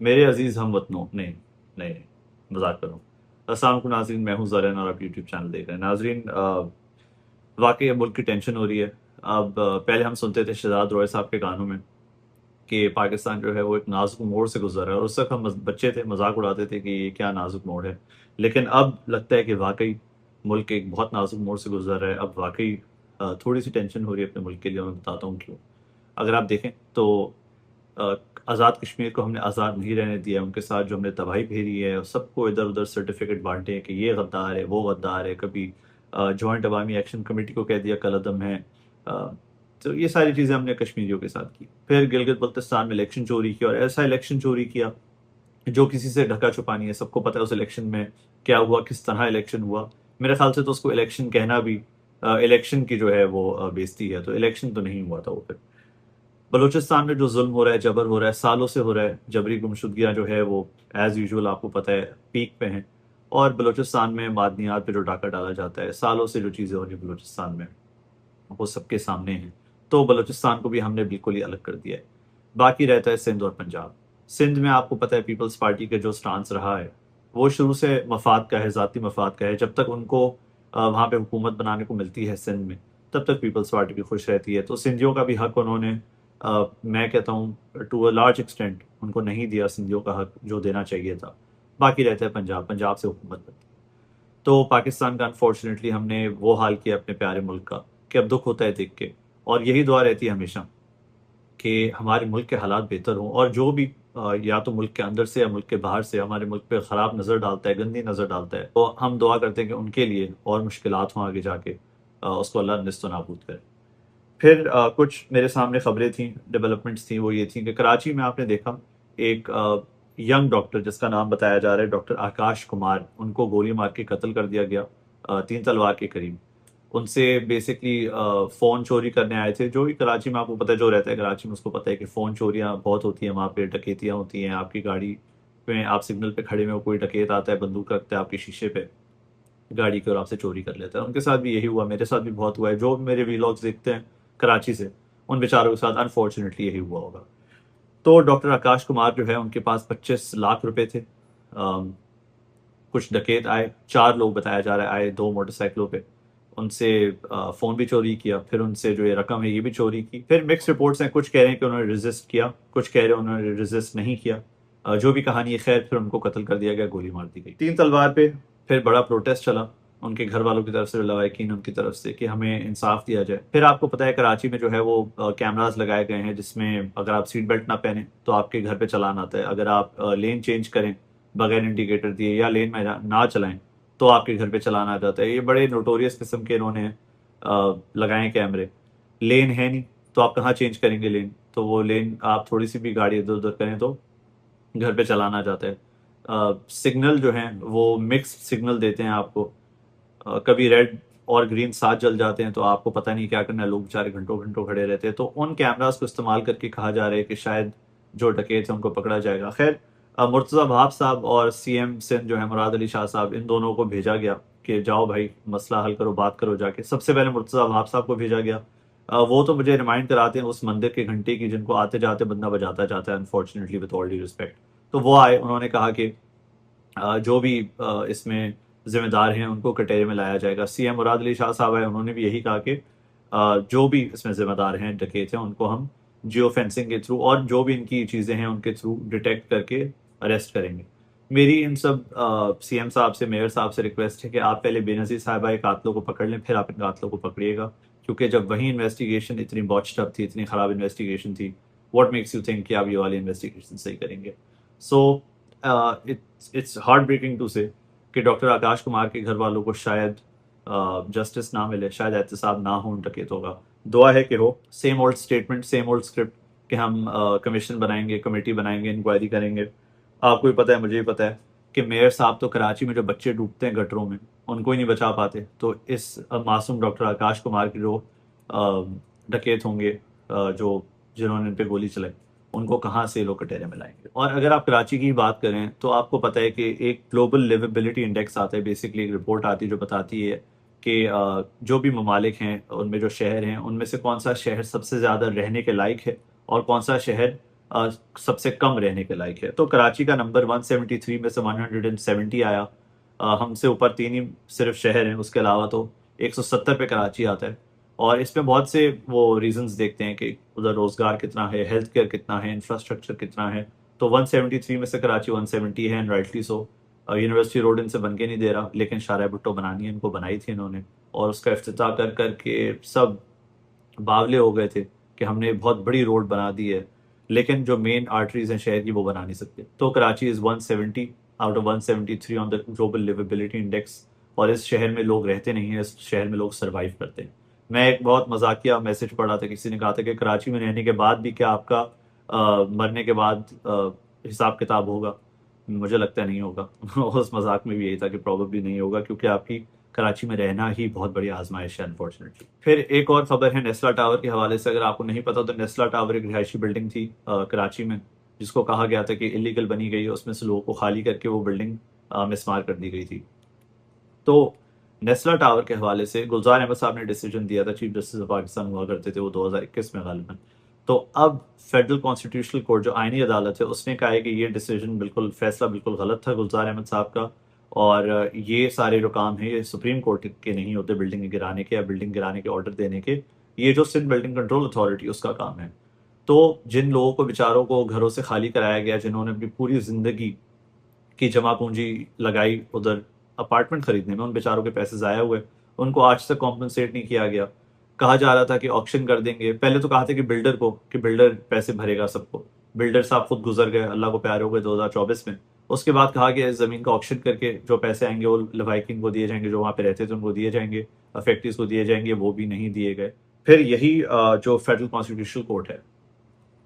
मेरे अजीज हम वतनों, नहीं नहीं, मजाक कर रहा हूँ। अस्सलाम वालेकुम नाजरीन, मैं हूँ ज़रैन और आप यूट्यूब चैनल देख रहे हैं। नाजरीन, वाकई अब मुल्क की टेंशन हो रही है। अब पहले हम सुनते थे शहजाद रॉय साहब के गानों में कि पाकिस्तान जो है वो एक नाजुक मोड़ से गुजर रहा है, और उस वक्त हम बच्चे थे, मजाक उड़ाते थे कि ये क्या नाजुक मोड़ है। लेकिन अब लगता है कि वाकई मुल्क एक बहुत नाजुक मोड़ से गुजर रहा है। अब वाकई थोड़ी सी टेंशन हो रही है अपने मुल्क के लिए, मैं बताता हूँ क्यों। अगर आप देखें तो अ, आज़ाद कश्मीर को हमने आज़ाद नहीं रहने दिया, उनके साथ जो हमने तबाही फेरी है, सबको इधर उधर सर्टिफिकेट बांटे हैं कि ये गद्दार है, वो गद्दार है। कभी जॉइंट अवामी एक्शन कमेटी को कह दिया कल अदम है। अ, तो ये सारी चीज़ें हमने कश्मीरियों के साथ की। फिर गिलगित बल्तिस्तान में इलेक्शन चोरी किया, और ऐसा इलेक्शन चोरी किया जो किसी से ढका छुपा नहीं है। सबको पता है उस इलेक्शन में क्या हुआ, किस तरह इलेक्शन हुआ। मेरे ख्याल से तो उसको इलेक्शन कहना भी इलेक्शन की जो है वो बेइज्जती है। तो इलेक्शन तो नहीं हुआ था वो। फिर बलूचिस्तान में जो जुल्म हो रहा है, जबर हो रहा है, सालों से हो रहा है, जबरी गुमशुदगियाँ जो है वो एज़ यूजुअल आपको पता है पीक पे हैं। और बलूचिस्तान में मादनियात पे जो डाका डाला जाता है, सालों से जो चीज़ें हो रही हैं बलूचिस्तान में, वो सबके सामने हैं। तो बलूचिस्तान को भी हमने बिल्कुल ही अलग कर दिया है। बाकी रहता है सिंध और पंजाब। सिंध में आपको पता है पीपल्स पार्टी का जो स्टांस रहा है, वो शुरू से मफाद का है, ज़ाती मफाद का है। जब तक उनको वहाँ पे हुकूमत बनाने को मिलती है सिंध में, तब तक पीपल्स पार्टी भी खुश रहती है। तो सिंधियों का भी हक उन्होंने मैं कहता हूँ टू अ लार्ज एक्सटेंट उनको नहीं दिया, सिंधियों का हक जो देना चाहिए था। बाकी रहता है पंजाब, पंजाब से हुकूमत बनती है। तो पाकिस्तान का अनफॉर्चुनेटली हमने वो हाल किया अपने प्यारे मुल्क का कि अब दुख होता है देख के। और यही दुआ रहती है हमेशा कि हमारे मुल्क के हालात बेहतर हों, और जो भी या तो मुल्क के अंदर से या मुल्क के बाहर से हमारे मुल्क पे ख़राब नज़र डालता है, गंदी नज़र डालता है, तो हम दुआ करते हैं कि उनके लिए और मुश्किलात हों आगे जाके, उसको अल्लाह निस्त नाबूद करे। फिर कुछ मेरे सामने खबरें थीं, डेवलपमेंट्स थी, वो ये थी कि कराची में आपने देखा एक यंग डॉक्टर जिसका नाम बताया जा रहा है डॉक्टर आकाश कुमार, उनको गोली मार के कत्ल कर दिया गया, 3 तलवार के करीब। उनसे बेसिकली फ़ोन चोरी करने आए थे, जो भी कराची में आपको पता है, जो रहता है कराची में उसको पता है कि फ़ोन चोरियाँ बहुत होती हैं वहाँ पे, डकैतियाँ होती हैं। आपकी गाड़ी में आप सिग्नल पे खड़े में हो, कोई डकैत आता है, बंदूक रखता है आपके शीशे पे गाड़ी के, और आपसे चोरी कर लेता है। उनके साथ भी यही हुआ, मेरे साथ भी बहुत हुआ है। जो मेरे वीलॉग्स देखते हैं कराची से, उन बेचारों के साथ अनफॉर्चुनेटली यही हुआ होगा। तो डॉक्टर आकाश कुमार जो है, उनके पास 25 लाख रुपए थे। कुछ डकैत आए, 4 लोग बताया जा रहा है आए, 2 मोटरसाइकिलों पे। उनसे फ़ोन भी चोरी किया, फिर उनसे जो ये रकम है ये भी चोरी की। फिर मिक्स रिपोर्ट्स हैं, कुछ कह रहे हैं कि उन्होंने रेजिस्ट किया, कुछ कह रहे हैं उन्होंने रेजिस्ट नहीं किया। जो भी कहानी है, खैर फिर उनको कत्ल कर दिया गया, गोली मार दी गई 3 तलवार पे। फिर बड़ा प्रोटेस्ट चला उनके घर वालों की तरफ से, लवाकिन उनकी तरफ से, कि हमें इंसाफ दिया जाए। फिर आपको पता है कराची में जो है वो कैमरास लगाए गए हैं, जिसमें अगर आप सीट बेल्ट ना पहने तो आपके घर पे चालान आता है। अगर आप लेन चेंज करें बगैर इंडिकेटर दिए, या लेन में ना चलाएं, तो आपके घर पे चलान आ जाता है। ये बड़े नोटोरियस किस्म के इन्होंने लगाए हैं कैमरे। लेन है नहीं तो आप कहाँ चेंज करेंगे लेन, तो वो लेन आप थोड़ी सी भी गाड़ी इधर उधर करें तो घर पे चलाना आ जाता है। सिग्नल जो हैं वो मिक्स सिग्नल देते हैं आपको। कभी रेड और ग्रीन साथ जल जाते हैं, तो आपको पता नहीं क्या करना है, लोग बेचारे घंटों घंटों खड़े रहते हैं। तो उन कैमरास को इस्तेमाल करके कहा जा रहा है कि शायद जो डकैत है उनको पकड़ा जाएगा। खैर मुर्तज़ा वहाब साहब और सीएम सिंध जो है मुराद अली शाह साहब, इन दोनों को भेजा गया कि जाओ भाई मसला हल करो, बात करो जाके। सबसे पहले मुर्तज़ा वहाब साहब को भेजा गया। वो तो मुझे रिमाइंड कराते हैं उस मंदिर की घंटी की, जिनको आते जाते बंदा बजाता जाता है, unfortunately with all due respect. तो वो आए, उन्होंने कहा कि जो भी इसमें जिम्मेदार हैं उनको कटहरे में लाया जाएगा। सीएम मुराद अली शाह साहब है, उन्होंने भी यही कहा कि जो भी इसमें जिम्मेदार हैं, डकैत हैं, उनको हम जियो फेंसिंग के थ्रू और जो भी इनकी चीज़ें हैं उनके थ्रू डिटेक्ट करके अरेस्ट करेंगे। मेरी इन सब सीएम साहब से, मेयर साहब से रिक्वेस्ट है कि आप पहले बेनज़ीर साहिबा के कातलों को पकड़ लें, फिर आप इन कातलों को पकड़िएगा। क्योंकि जब वही इन्वेस्टिगेशन इतनी बॉच्ड अप थी, इतनी ख़राब इन्वेस्टिगेशन थी, व्हाट मेक्स यू थिंक कि आप ये वाली इन्वेस्टिगेशन सही करेंगे? So it's heart breaking to say कि डॉक्टर आकाश कुमार के घर वालों को शायद जस्टिस ना मिले, शायद एहतसाब ना हो उन डकैतों का। दुआ है कि हो। Same old statement, same old script कि हम कमीशन बनाएंगे, कमेटी बनाएंगे, इंक्वायरी करेंगे। आपको भी पता है, मुझे भी पता है कि मेयर साहब तो कराची में जो बच्चे डूबते हैं गटरों में, उनको ही नहीं बचा पाते। तो इस मासूम डॉक्टर आकाश कुमार के जो डकैत होंगे, जो जिन्होंने इन पे गोली चलाई, उनको कहाँ से लोग कटहरे में लाएंगे? और अगर आप कराची की बात करें तो आपको पता है कि एक ग्लोबल लिवेबिलिटी इंडेक्स आता है, बेसिकली एक रिपोर्ट आती है जो बताती है कि जो भी ममालिक हैं उनमें जो शहर हैं, उनमें से कौन सा शहर सबसे ज़्यादा रहने के लायक है, और कौन सा शहर सबसे कम रहने के लायक है। तो कराची का नंबर 173 में से 170 आया। हमसे ऊपर 3 ही सिर्फ शहर हैं, उसके अलावा तो 170 पे कराची आता है। और इसमें बहुत से वो रीजंस देखते हैं कि उधर रोजगार कितना है, हेल्थ केयर कितना है, इंफ्रास्ट्रक्चर कितना है। तो 173 में से कराची 170 है, and rightly so. University road इनसे बन के नहीं दे रहा, लेकिन शाहरा भुट्टो बनानी है, इनको बनाई थी इन्होंने, और उसका इफ्तिताह कर करके सब बावले हो गए थे कि हमने बहुत बड़ी रोड बना दी है, लेकिन जो मेन आर्टरीज हैं शहर की वो बना नहीं सकते। तो Karachi is 170 out of 173 on the global liveability index. और इस शहर में लोग रहते नहीं हैं, इस शहर में लोग सर्वाइव करते हैं। मैं एक बहुत मजाकिया मैसेज पढ़ा था, किसी ने कहा था कि कराची में रहने के बाद भी क्या आपका मरने के बाद हिसाब किताब होगा। मुझे लगता है नहीं होगा। उस मजाक में भी यही था कि प्रॉब्लली नहीं होगा, क्योंकि आपकी कराची में रहना ही बहुत बड़ी आजमाइश है अनफॉर्चुनेटली। फिर एक और खबर है नेस्ला टावर के हवाले से। अगर आपको नहीं पता तो नेस्ला टावर एक रिहायशी बिल्डिंग थी कराची में, जिसको कहा गया था कि इलीगल बनी गई है, उसमें से लोगों को खाली करके वो बिल्डिंग मिसमार कर दी गई थी। तो नेस्ला टावर के हवाले से गुलजार अहमद साहब ने डिसीजन दिया था, चीफ जस्टिस ऑफ पाकिस्तान हुआ करते थे वो 2021 में गालिबन। तो अब फेडरल कॉन्स्टिट्यूशनल कोर्ट जो आईनी अदालत है उसने कहा है कि ये डिसीजन बिल्कुल, फैसला बिल्कुल गलत था गुलजार अहमद साहब का, और ये सारे जो काम है ये सुप्रीम कोर्ट के नहीं होते बिल्डिंग गिराने के या बिल्डिंग गिराने के ऑर्डर देने के, ये जो सिंध बिल्डिंग कंट्रोल अथॉरिटी उसका काम है। तो जिन लोगों को बेचारों को घरों से खाली कराया गया, जिन्होंने अपनी पूरी जिंदगी की जमा पूंजी लगाई उधर अपार्टमेंट खरीदने में, उन बेचारों के पैसे ज़ाया हुए, उनको आज तक कॉम्पनसेट नहीं किया गया। कहा जा रहा था कि ऑक्शन कर देंगे, पहले तो कहा था कि बिल्डर को, कि बिल्डर पैसे भरेगा सबको। बिल्डर साहब खुद गुजर गए, अल्लाह को प्यारे हो गए 2024 में। उसके बाद कहा कि इस ज़मीन का ऑक्शन करके जो पैसे आएंगे वो लवाइकिन को दिए जाएंगे, जो वहाँ पे रहते थे उनको दिए जाएंगे, अफेक्टिव को दिए जाएंगे, वो भी नहीं दिए गए। फिर यही जो फेडरल कॉन्स्टिट्यूशनल कोर्ट है,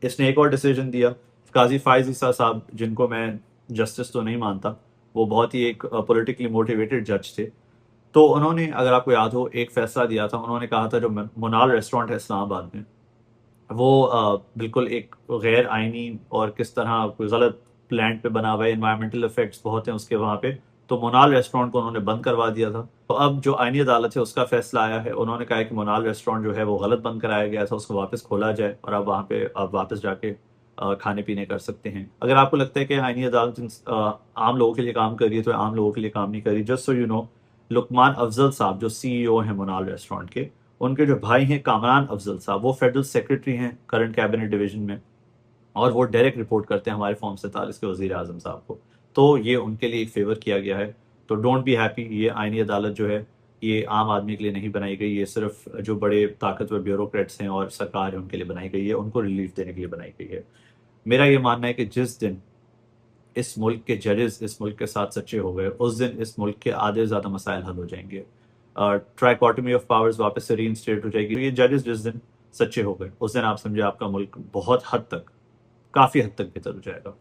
इसने एक और डिसीजन दिया। काजी फायज ईसा साहब, जिनको मैं जस्टिस तो नहीं मानता, वो बहुत ही एक पॉलिटिकली मोटिवेटेड जज थे। तो उन्होंने, अगर आपको याद हो, एक फैसला दिया था। उन्होंने कहा था जो मोनाल रेस्टोरेंट है इस्लामाबाद में, वो बिल्कुल एक गैर आइनी और किस तरह कोई गलत प्लांट पे बना हुआ है, इन्वायरमेंटल इफेक्ट्स बहुत हैं उसके वहाँ पे। तो मोनाल रेस्टोरेंट को उन्होंने बंद करवा दिया था। तो अब जो आइनी अदालत है उसका फैसला आया है, उन्होंने कहा है कि मोनाल रेस्टोरेंट जो है वो गलत बंद कराया गया था, उसको वापस खोला जाए और अब वहाँ पे आप वापस जाके खाने पीने कर सकते हैं। अगर आपको लगता है कि आइनी अदालत आम लोगों के लिए काम कर रही है, तो आम लोगों के लिए काम नहीं कर रही। Just so you know, Lukman Afzal साहब जो सीईओ हैं मोनाल रेस्टोरेंट के, उनके जो भाई हैं कामरान अफजल साहब, वो फेडरल सेक्रेटरी हैं करंट कैबिनेट डिवीजन में, और वो डायरेक्ट रिपोर्ट करते हैं हमारे फॉर्म 47 के वजीर आजम साहब को। तो ये उनके लिए एक फेवर किया गया है। तो डोंट बी हैप्पी, ये आईनी अदालत जो है ये आम आदमी के लिए नहीं बनाई गई, ये सिर्फ जो बड़े ताकतवर ब्यूरोक्रेट्स हैं और सरकार है उनके लिए बनाई गई है, उनको रिलीफ देने के लिए बनाई गई है। मेरा ये मानना है कि जिस दिन इस मुल्क के जजेस इस मुल्क के साथ सच्चे हो गए, उस दिन इस मुल्क के आधे से ज़्यादा मसाइल हल हो जाएंगे। ट्राइकॉटमी ऑफ पावर्स वापस से रीइंस्टेट हो जाएगी। ये जजेस जिस दिन सच्चे हो गए, उस दिन आप समझे आपका मुल्क बहुत हद तक, काफ़ी हद तक बेहतर हो जाएगा।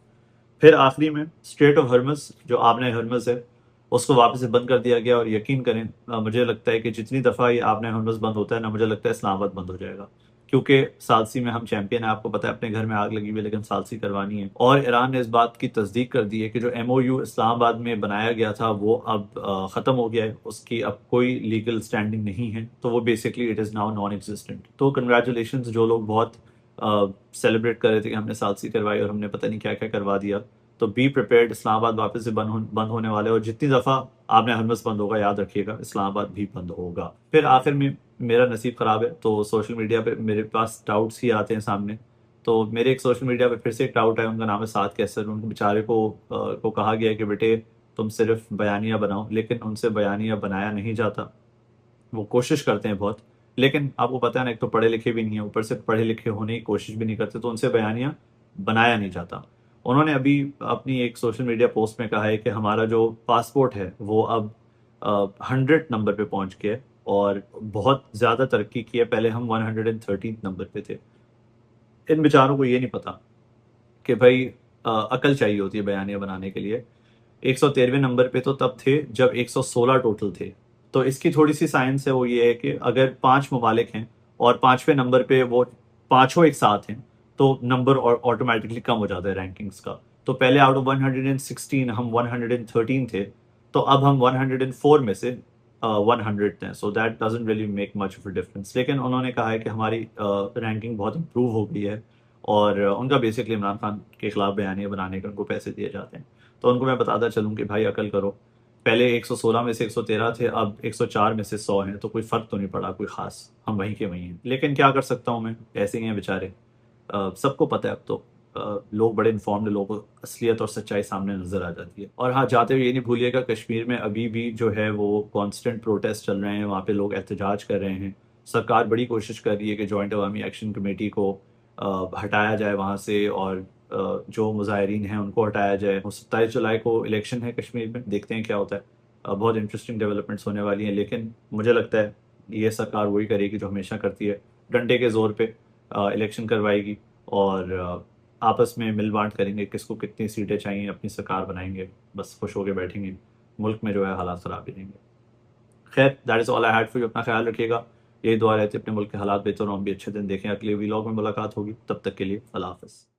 फिर आखिरी में स्ट्रेट ऑफ हर्मस, जो आबने हर्मस है, उसको वापस से बंद कर दिया गया। और यकीन करें, मुझे लगता है कि जितनी दफ़ा ये आबने हर्मस बंद होता है ना, मुझे लगता है इस्लामाबाद बंद हो जाएगा, क्योंकि सालसी में हम चैंपियन है। आपको पता है अपने घर में आग लगी हुई है, लेकिन सालसी करवानी है। और ईरान ने इस बात की तस्दीक कर दी है कि जो MOU इस्लामाबाद में बनाया गया था वो अब ख़त्म हो गया है, उसकी अब कोई लीगल स्टैंडिंग नहीं है। तो वो basically it is now non existent. तो कंग्रेचुलेशन जो लोग बहुत सेलिब्रेट कर रहे थे कि हमने सालसी करवाई और हमने पता नहीं क्या क्या करवा दिया, तो बी प्रिपेयर्ड, इस्लामाबाद वापस से बंद होने वाले, और जितनी दफ़ा आपने हरमस बंद होगा, याद रखिएगा इस्लामाबाद भी बंद होगा। फिर आखिर में मेरा नसीब ख़राब है, तो सोशल मीडिया पे मेरे पास डाउट्स ही आते हैं सामने। तो मेरे एक सोशल मीडिया पे फिर से एक डाउट है, उनका नाम है साद कैसर। उनको बेचारे को कहा गया है कि बेटे तुम सिर्फ बयानियाँ बनाओ, लेकिन उनसे बयानियाँ बनाया नहीं जाता। वो कोशिश करते हैं बहुत, लेकिन आपको पता है ना, एक तो पढ़े लिखे भी नहीं है, ऊपर से पढ़े लिखे होने की कोशिश भी नहीं करते, तो उनसे बयानियाँ बनाया नहीं जाता। उन्होंने अभी अपनी एक सोशल मीडिया पोस्ट में कहा है कि हमारा जो पासपोर्ट है वो अब 100 नंबर पे पहुंच गया है और बहुत ज़्यादा तरक्की की है। पहले हम 113 नंबर पे थे। इन बेचारों को ये नहीं पता कि भाई अकल चाहिए होती है बयानियाँ बनाने के लिए। 113वें नंबर पे तो तब थे जब 116 टोटल थे। तो इसकी थोड़ी सी साइंस है, वो ये है कि अगर 5 ममालिक हैं और 5वें नंबर पे वो पाँचों एक साथ हैं, तो नंबर ऑटोमेटिकली कम हो जाता है रैंकिंग्स का। तो पहले आउट ऑफ 116 हम 113 थे, तो अब हम 104 में से 100 हैं। So that doesn't really make much of a difference. लेकिन उन्होंने कहा है कि हमारी रैंकिंग बहुत इंप्रूव हो गई है और उनका बेसिकली इमरान खान के खिलाफ बयानियाँ बनाने के उनको पैसे दिए जाते हैं। तो उनको मैं बताता चलूँ कि भाई अकल करो, पहले 116 में से 113 थे, अब 104 में से 100 हैं, तो कोई फ़र्क तो नहीं पड़ा कोई ख़ास, हम वहीं के वहीं हैं। लेकिन क्या कर सकता हूँ मैं, ऐसे ही हैं बेचारे। सबको पता है अब तो, लोग बड़े इन्फॉर्म्ड, लोगों को असलियत और सच्चाई सामने नज़र आ जाती है। और हाँ, जाते हुए ये नहीं भूलिएगा, कश्मीर में अभी भी जो है वो कॉन्स्टेंट प्रोटेस्ट चल रहे हैं, वहाँ पे लोग एहतजाज कर रहे हैं। सरकार बड़ी कोशिश कर रही है कि जॉइंट अवामी एक्शन कमेटी को हटाया जाए वहाँ से, और जो मुजाहिरीन हैं उनको हटाया जाए। 27 जुलाई को इलेक्शन है कश्मीर में, देखते हैं क्या होता है। बहुत इंटरेस्टिंग डेवलपमेंट्स होने वाली हैं, लेकिन मुझे लगता है ये सरकार वही करेगी जो हमेशा करती है, डंडे के ज़ोर पे इलेक्शन करवाएगी, और आपस में मिल बांट करेंगे, किसको कितनी सीटें चाहिए, अपनी सरकार बनाएंगे, बस खुश होकर बैठेंगे, मुल्क में जो है हालात ख़राब ही रहेंगे। खैर, that is all I had for you. अपना ख्याल रखिएगा, यही दुआ रहती है अपने मुल्क के हालात बेहतर हों, हम भी अच्छे दिन देखें। अगले व्लॉग में मुलाकात होगी, तब तक के लिए अल्लाह हाफ़िज़।